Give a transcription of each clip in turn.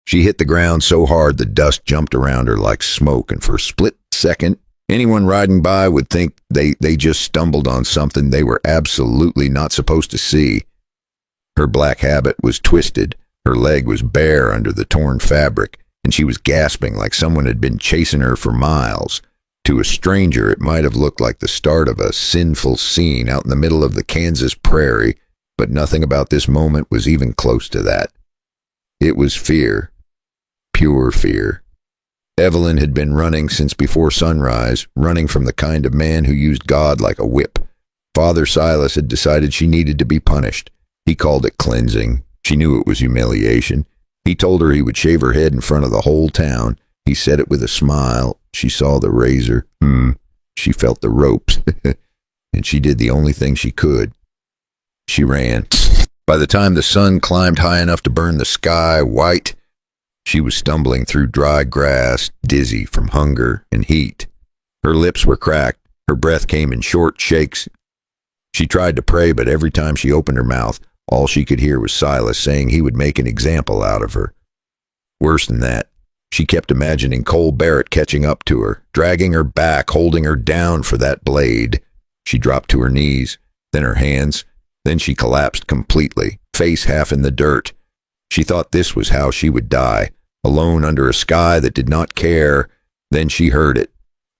She hit the ground so hard the dust jumped around her like smoke, and for a split second, anyone riding by would think they just stumbled on something they were absolutely not supposed to see. Her black habit was twisted, her leg was bare under the torn fabric, and she was gasping like someone had been chasing her for miles. To a stranger, it might have looked like the start of a sinful scene out in the middle of the Kansas prairie, but nothing about this moment was even close to that. It was fear. Pure fear. Evelyn had been running since before sunrise, running from the kind of man who used God like a whip. Father Silas had decided she needed to be punished. He called it cleansing. She knew it was humiliation. He told her he would shave her head in front of the whole town. He said it with a smile. She saw the razor. She felt the ropes. And she did the only thing she could. She ran. By the time the sun climbed high enough to burn the sky white, she was stumbling through dry grass, dizzy from hunger and heat. Her lips were cracked. Her breath came in short shakes. She tried to pray, but every time she opened her mouth, all she could hear was Silas saying he would make an example out of her. Worse than that, she kept imagining Cole Barrett catching up to her, dragging her back, holding her down for that blade. She dropped to her knees, then her hands, then she collapsed completely, face half in the dirt. She thought this was how she would die, alone under a sky that did not care. Then she heard it.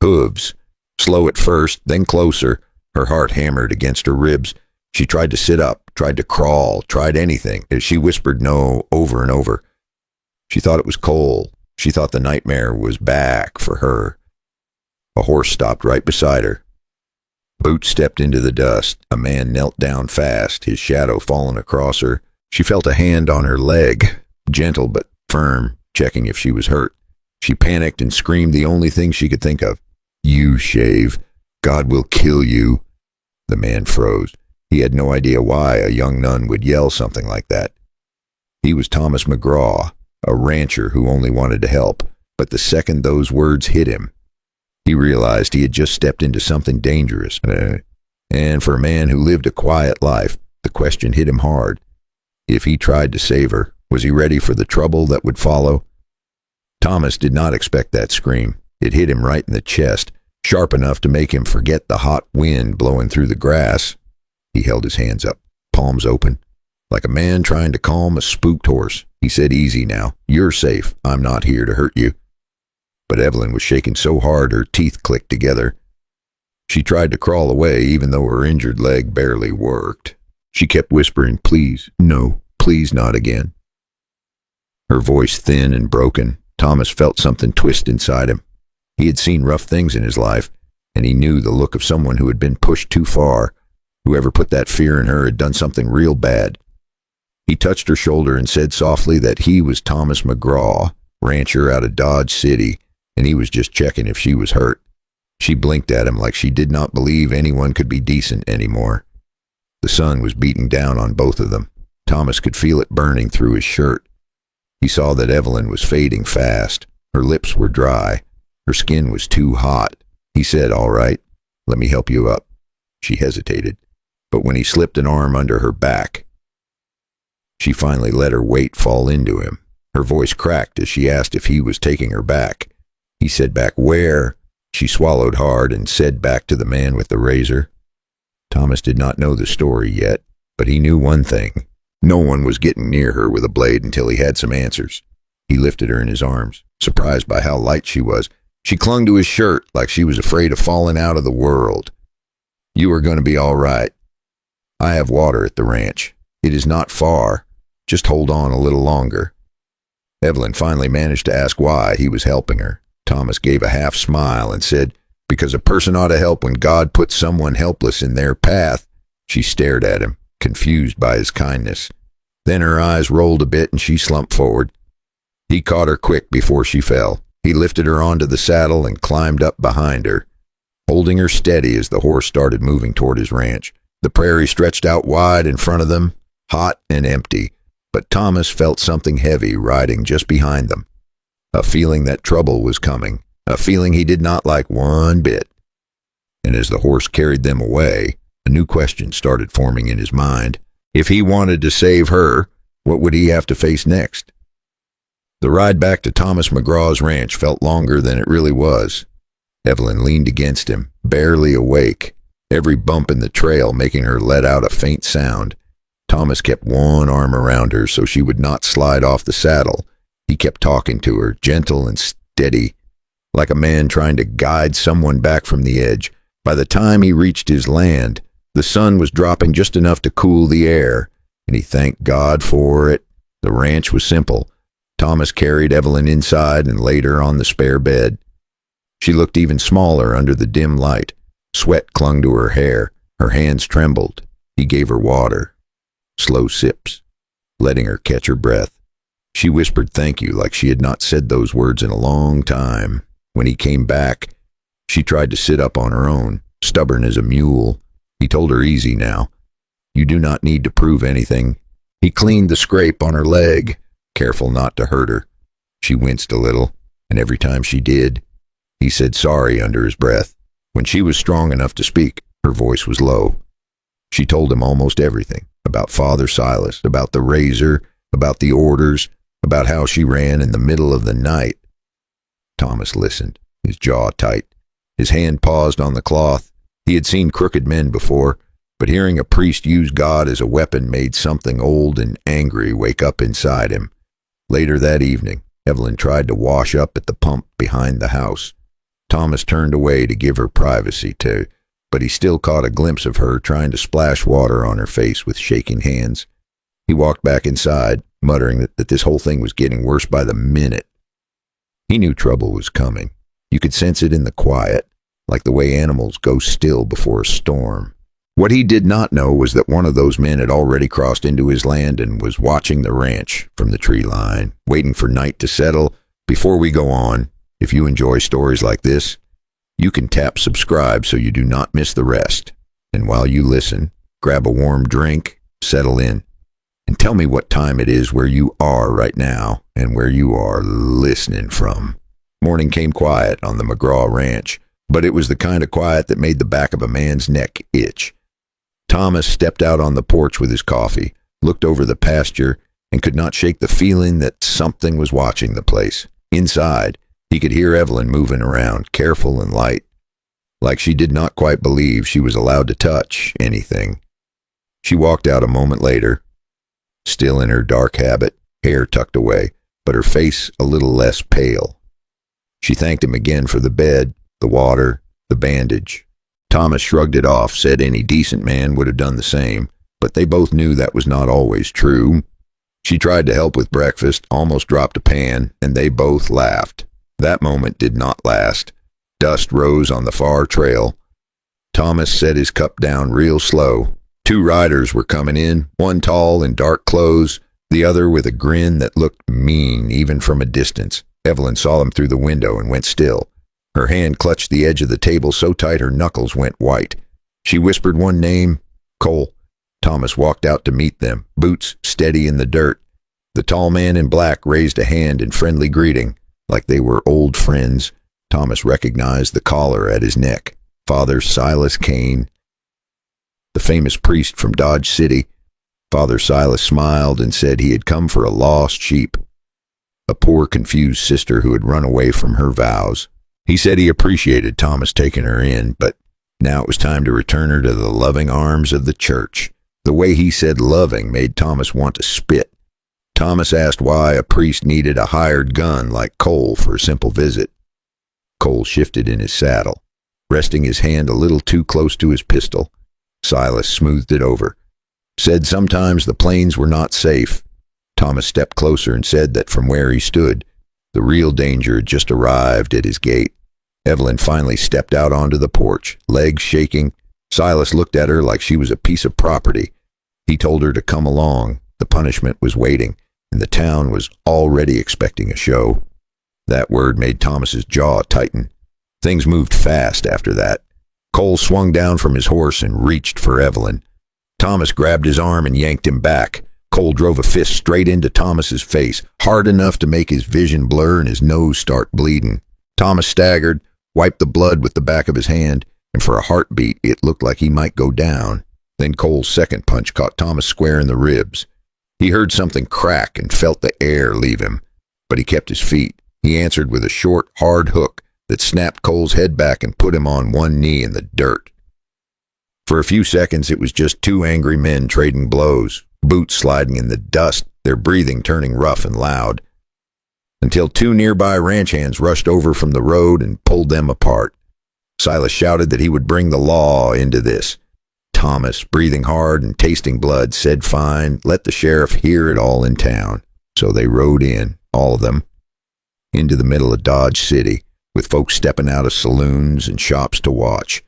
Hooves. Slow at first, then closer. Her heart hammered against her ribs. She tried to sit up, tried to crawl, tried anything, as she whispered no over and over. She thought it was Cole. She thought the nightmare was back for her. A horse stopped right beside her. Boots stepped into the dust. A man knelt down fast, his shadow falling across her. She felt a hand on her leg, gentle but firm, checking if she was hurt. She panicked and screamed the only thing she could think of. "You shave. God will kill you." The man froze. He had no idea why a young nun would yell something like that. He was Thomas McGraw, a rancher who only wanted to help, but the second those words hit him, he realized he had just stepped into something dangerous. And for a man who lived a quiet life, the question hit him hard. If he tried to save her, was he ready for the trouble that would follow? Thomas did not expect that scream. It hit him right in the chest, sharp enough to make him forget the hot wind blowing through the grass. He held his hands up, palms open, like a man trying to calm a spooked horse. He said, "Easy now. You're safe. I'm not here to hurt you." But Evelyn was shaking so hard her teeth clicked together. She tried to crawl away, even though her injured leg barely worked. She kept whispering, "Please, no, please not again." Her voice thin and broken. Thomas felt something twist inside him. He had seen rough things in his life, and he knew the look of someone who had been pushed too far. Whoever put that fear in her had done something real bad. He touched her shoulder and said softly that he was Thomas McGraw, rancher out of Dodge City, and he was just checking if she was hurt. She blinked at him like she did not believe anyone could be decent anymore. The sun was beating down on both of them. Thomas could feel it burning through his shirt. He saw that Evelyn was fading fast. Her lips were dry. Her skin was too hot. He said, "All right, let me help you up." She hesitated, but when he slipped an arm under her back, she finally let her weight fall into him. Her voice cracked as she asked if he was taking her back. He said back where? She swallowed hard and said back to the man with the razor. Thomas did not know the story yet, but he knew one thing. No one was getting near her with a blade until he had some answers. He lifted her in his arms, surprised by how light she was. She clung to his shirt like she was afraid of falling out of the world. "You are going to be all right. I have water at the ranch. It is not far. Just hold on a little longer." Evelyn finally managed to ask why he was helping her. Thomas gave a half smile and said, "Because a person ought to help when God puts someone helpless in their path." She stared at him, confused by his kindness. Then her eyes rolled a bit and she slumped forward. He caught her quick before she fell. He lifted her onto the saddle and climbed up behind her, holding her steady as the horse started moving toward his ranch. The prairie stretched out wide in front of them, hot and empty, but Thomas felt something heavy riding just behind them. A feeling that trouble was coming, a feeling he did not like one bit. And as the horse carried them away, a new question started forming in his mind. If he wanted to save her, what would he have to face next? The ride back to Thomas McGraw's ranch felt longer than it really was. Evelyn leaned against him, barely awake, every bump in the trail making her let out a faint sound. Thomas kept one arm around her so she would not slide off the saddle. He kept talking to her, gentle and steady, like a man trying to guide someone back from the edge. By the time he reached his land, the sun was dropping just enough to cool the air, and he thanked God for it. The ranch was simple. Thomas carried Evelyn inside and laid her on the spare bed. She looked even smaller under the dim light. Sweat clung to her hair. Her hands trembled. He gave her water. Slow sips, letting her catch her breath. She whispered thank you like she had not said those words in a long time. When he came back, she tried to sit up on her own, stubborn as a mule. He told her easy now. You do not need to prove anything. He cleaned the scrape on her leg, careful not to hurt her. She winced a little, and every time she did, he said sorry under his breath. When she was strong enough to speak, her voice was low. She told him almost everything, about Father Silas, about the razor, about the orders, about how she ran in the middle of the night. Thomas listened, his jaw tight. His hand paused on the cloth. He had seen crooked men before, but hearing a priest use God as a weapon made something old and angry wake up inside him. Later that evening, Evelyn tried to wash up at the pump behind the house. Thomas turned away to give her privacy but he still caught a glimpse of her trying to splash water on her face with shaking hands. He walked back inside, muttering that this whole thing was getting worse by the minute. He knew trouble was coming. You could sense it in the quiet, like the way animals go still before a storm. What he did not know was that one of those men had already crossed into his land and was watching the ranch from the tree line, waiting for night to settle. Before we go on, if you enjoy stories like this, you can tap subscribe so you do not miss the rest. And while you listen, grab a warm drink, settle in, and tell me what time it is where you are right now and where you are listening from. Morning came quiet on the McGraw Ranch, but it was the kind of quiet that made the back of a man's neck itch. Thomas stepped out on the porch with his coffee, looked over the pasture, and could not shake the feeling that something was watching the place. Inside, he could hear Evelyn moving around, careful and light, like she did not quite believe she was allowed to touch anything. She walked out a moment later, still in her dark habit, hair tucked away, but her face a little less pale. She thanked him again for the bed, the water, the bandage. Thomas shrugged it off, said any decent man would have done the same, but they both knew that was not always true. She tried to help with breakfast, almost dropped a pan, and they both laughed. That moment did not last. Dust rose on the far trail. Thomas set his cup down real slow. Two riders were coming in, one tall in dark clothes, the other with a grin that looked mean even from a distance. Evelyn saw them through the window and went still. Her hand clutched the edge of the table so tight her knuckles went white. She whispered one name, Cole. Thomas walked out to meet them, boots steady in the dirt. The tall man in black raised a hand in friendly greeting. Like they were old friends, Thomas recognized the collar at his neck. Father Silas Kane, the famous priest from Dodge City. Father Silas smiled and said he had come for a lost sheep, a poor confused sister who had run away from her vows. He said he appreciated Thomas taking her in, but now it was time to return her to the loving arms of the church. The way he said loving made Thomas want to spit. Thomas asked why a priest needed a hired gun like Cole for a simple visit. Cole shifted in his saddle, resting his hand a little too close to his pistol. Silas smoothed it over, said sometimes the plains were not safe. Thomas stepped closer and said that from where he stood, the real danger had just arrived at his gate. Evelyn finally stepped out onto the porch, legs shaking. Silas looked at her like she was a piece of property. He told her to come along. The punishment was waiting, and the town was already expecting a show. That word made Thomas's jaw tighten. Things moved fast after that. Cole swung down from his horse and reached for Evelyn. Thomas grabbed his arm and yanked him back. Cole drove a fist straight into Thomas's face, hard enough to make his vision blur and his nose start bleeding. Thomas staggered, wiped the blood with the back of his hand, and for a heartbeat it looked like he might go down. Then Cole's second punch caught Thomas square in the ribs. He heard something crack and felt the air leave him, but he kept his feet. He answered with a short, hard hook that snapped Cole's head back and put him on one knee in the dirt. For a few seconds, it was just two angry men trading blows, boots sliding in the dust, their breathing turning rough and loud, until two nearby ranch hands rushed over from the road and pulled them apart. Silas shouted that he would bring the law into this. Thomas, breathing hard and tasting blood, said fine, let the sheriff hear it all in town. So they rode in, all of them, into the middle of Dodge City, with folks stepping out of saloons and shops to watch.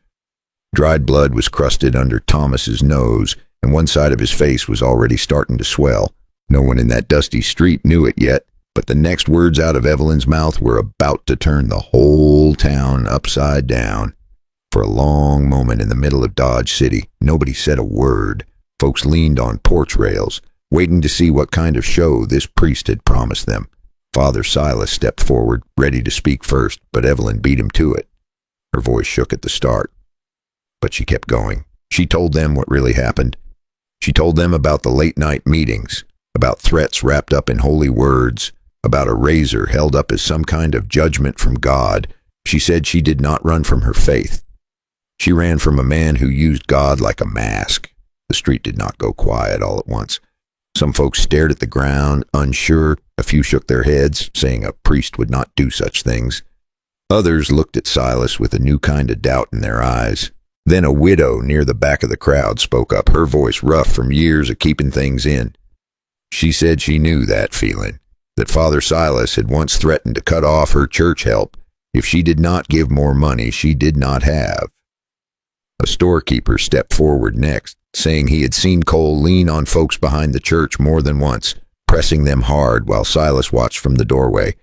Dried blood was crusted under Thomas's nose, and one side of his face was already starting to swell. No one in that dusty street knew it yet, but the next words out of Evelyn's mouth were about to turn the whole town upside down. For a long moment in the middle of Dodge City, nobody said a word. Folks leaned on porch rails, waiting to see what kind of show this priest had promised them. Father Silas stepped forward, ready to speak first, but Evelyn beat him to it. Her voice shook at the start, but she kept going. She told them what really happened. She told them about the late-night meetings, about threats wrapped up in holy words, about a razor held up as some kind of judgment from God. She said she did not run from her faith. She ran from a man who used God like a mask. The street did not go quiet all at once. Some folks stared at the ground, unsure. A few shook their heads, saying a priest would not do such things. Others looked at Silas with a new kind of doubt in their eyes. Then a widow near the back of the crowd spoke up, her voice rough from years of keeping things in. She said she knew that feeling, that Father Silas had once threatened to cut off her church help if she did not give more money she did not have. A storekeeper stepped forward next, saying he had seen Cole lean on folks behind the church more than once, pressing them hard while Silas watched from the doorway.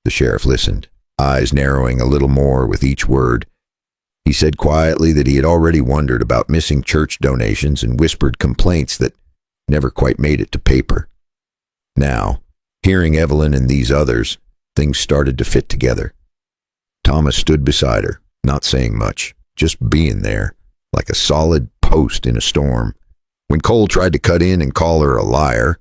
The sheriff listened, eyes narrowing a little more with each word. He said quietly that he had already wondered about missing church donations and whispered complaints that never quite made it to paper. Now, hearing Evelyn and these others, things started to fit together. Thomas stood beside her, not saying much, just being there, like a solid post in a storm. When Cole tried to cut in and call her a liar,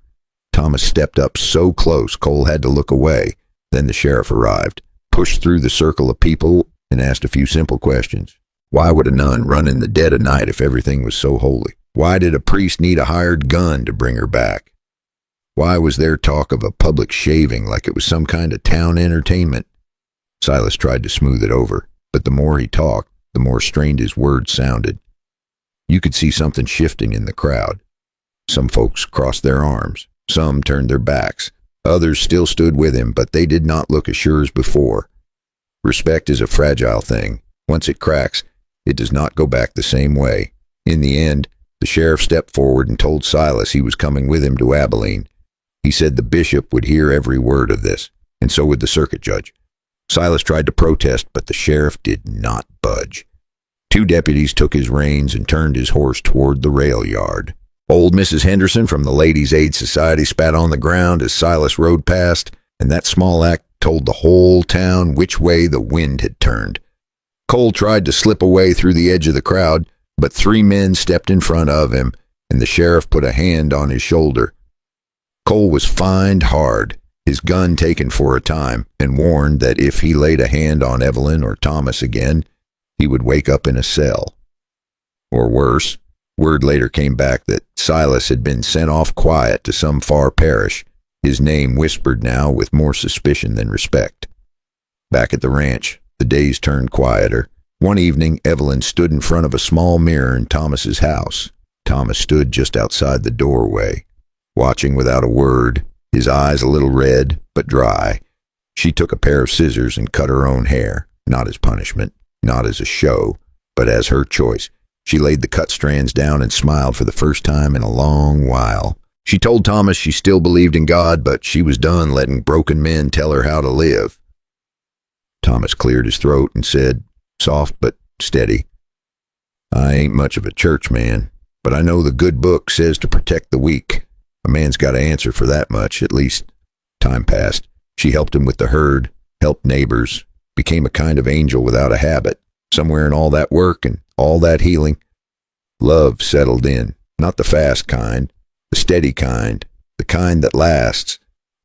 Thomas stepped up so close Cole had to look away. Then the sheriff arrived, pushed through the circle of people, and asked a few simple questions. Why would a nun run in the dead of night if everything was so holy? Why did a priest need a hired gun to bring her back? Why was there talk of a public shaving like it was some kind of town entertainment? Silas tried to smooth it over, but the more he talked, the more strained his words sounded. You could see something shifting in the crowd. Some folks crossed their arms. Some turned their backs. Others still stood with him, but they did not look as sure as before. Respect is a fragile thing. Once it cracks, it does not go back the same way. In the end, the sheriff stepped forward and told Silas he was coming with him to Abilene. He said the bishop would hear every word of this, and so would the circuit judge. Silas tried to protest, but the sheriff did not budge. Two deputies took his reins and turned his horse toward the rail yard. Old Mrs. Henderson from the Ladies' Aid Society spat on the ground as Silas rode past, and that small act told the whole town which way the wind had turned. Cole tried to slip away through the edge of the crowd, but three men stepped in front of him, and the sheriff put a hand on his shoulder. Cole was fined hard, his gun taken for a time, and warned that if he laid a hand on Evelyn or Thomas again, he would wake up in a cell. Or worse, word later came back that Silas had been sent off quiet to some far parish, his name whispered now with more suspicion than respect. Back at the ranch, the days turned quieter. One evening, Evelyn stood in front of a small mirror in Thomas's house. Thomas stood just outside the doorway, watching without a word, his eyes a little red, but dry. She took a pair of scissors and cut her own hair, not as punishment, not as a show, but as her choice. She laid the cut strands down and smiled for the first time in a long while. She told Thomas she still believed in God, but she was done letting broken men tell her how to live. Thomas cleared his throat and said, soft but steady, I ain't much of a church man, but I know the good book says to protect the weak. A man's got to answer for that much, at least. Time passed. She helped him with the herd, helped neighbors, became a kind of angel without a habit. Somewhere in all that work and all that healing, love settled in, not the fast kind, the steady kind, the kind that lasts,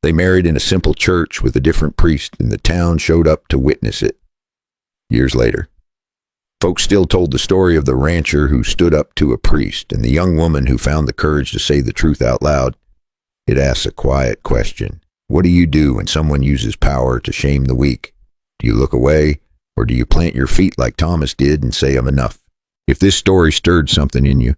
They married in a simple church with a different priest, and the town showed up to witness it. Years later, folks still told the story of the rancher who stood up to a priest and the young woman who found the courage to say the truth out loud. It asks a quiet question. What do you do when someone uses power to shame the weak? Do you look away, or do you plant your feet like Thomas did and say, I'm enough? If this story stirred something in you,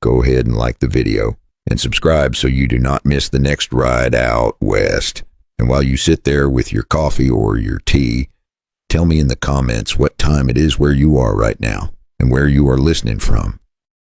go ahead and like the video and subscribe so you do not miss the next ride out west. And while you sit there with your coffee or your tea, tell me in the comments what time it is where you are right now and where you are listening from.